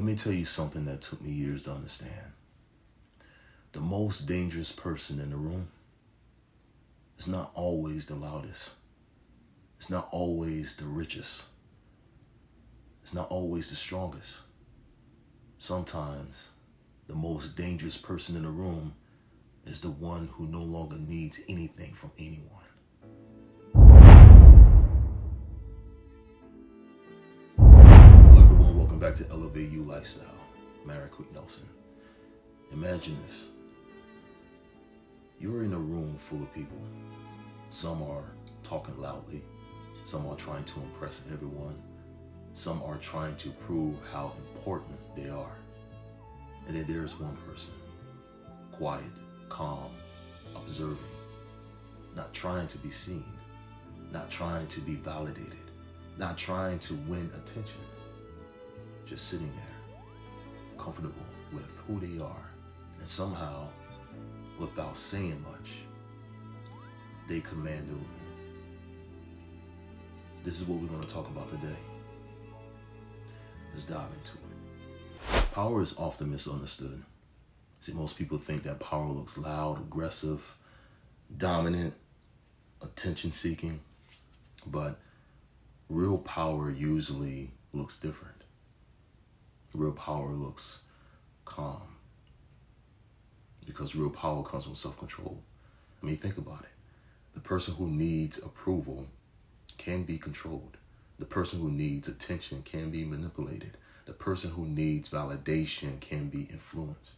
Let me tell you something that took me years to understand. The most dangerous person in the room is not always the loudest. It's not always the richest. It's not always the strongest. Sometimes the most dangerous person in the room is the one who no longer needs anything from anyone. Hello everyone, welcome back to Elevate You Lifestyle. I'm Aaron Quick Nelson. Imagine this. You're in a room full of people. Some are talking loudly. Some are trying to impress everyone. Some are trying to prove how important they are. And then there's one person, quiet, calm, observing, not trying to be seen, not trying to be validated, not trying to win attention, just sitting there, comfortable with who they are, and somehow, without saying much, they command the room. This is what we're going to talk about today. Let's dive into it. Power is often misunderstood. See, most people think that power looks loud, aggressive, dominant, attention-seeking, but real power usually looks different. Real power looks calm, because real power comes from self-control. I mean, think about it. The person who needs approval can be controlled. The person who needs attention can be manipulated. The person who needs validation can be influenced.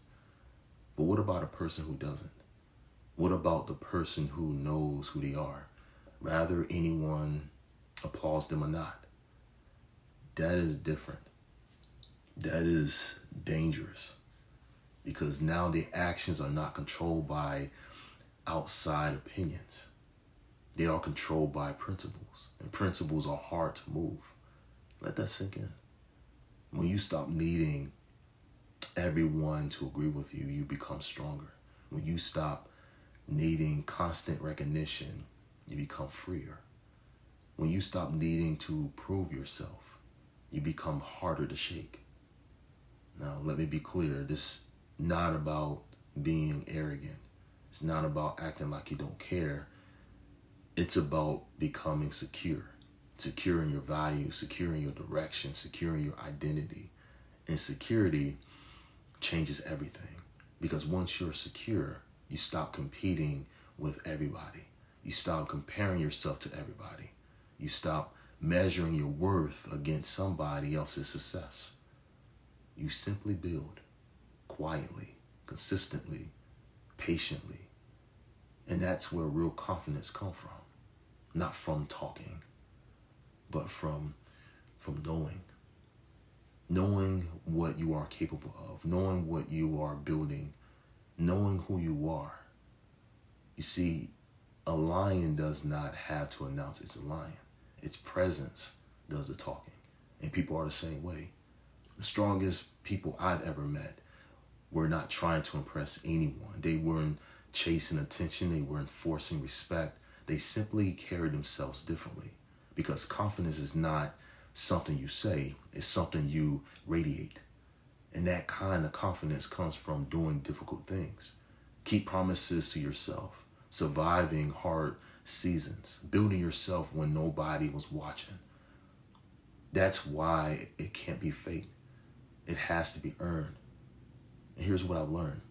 But what about a person who doesn't? What about the person who knows who they are, whether anyone applauds them or not? That is different. That is dangerous, because now their actions are not controlled by outside opinions. They are controlled by principles, and principles are hard to move. Let that sink in. When you stop needing everyone to agree with you, you become stronger. When you stop needing constant recognition, you become freer. When you stop needing to prove yourself, you become harder to shake. Now, let me be clear. This is not about being arrogant. It's not about acting like you don't care. It's about becoming secure, securing your values, securing your direction, securing your identity. And security changes everything, because once you're secure, you stop competing with everybody. You stop comparing yourself to everybody. You stop measuring your worth against somebody else's success. You simply build quietly, consistently, patiently. And that's where real confidence comes from. Not from talking, but from knowing. Knowing what you are capable of, knowing what you are building, knowing who you are. You see, a lion does not have to announce it's a lion. Its presence does the talking. And people are the same way. The strongest people I've ever met were not trying to impress anyone. They weren't chasing attention. They weren't forcing respect. They simply carry themselves differently, because confidence is not something you say, it's something you radiate. And that kind of confidence comes from doing difficult things. Keep promises to yourself, surviving hard seasons, building yourself when nobody was watching. That's why it can't be fake. It has to be earned. And here's what I've learned.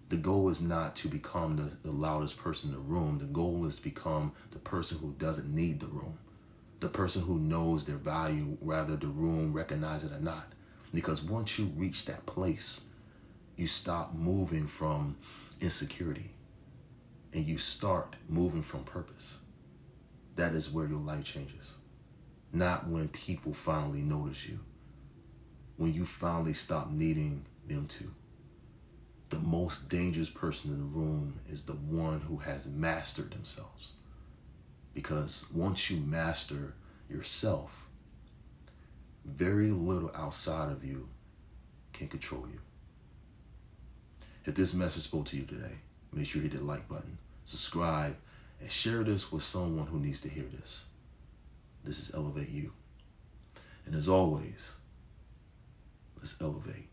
The goal is not to become the loudest person in the room. The goal is to become the person who doesn't need the room. The person who knows their value, whether the room recognizes it or not. Because once you reach that place, you stop moving from insecurity and you start moving from purpose. That is where your life changes. Not when people finally notice you. When you finally stop needing them to. The most dangerous person in the room is the one who has mastered themselves. Because once you master yourself, very little outside of you can control you. If this message spoke to you today, make sure you hit the like button, subscribe, and share this with someone who needs to hear this. This is Elevate You. And as always, Let's elevate.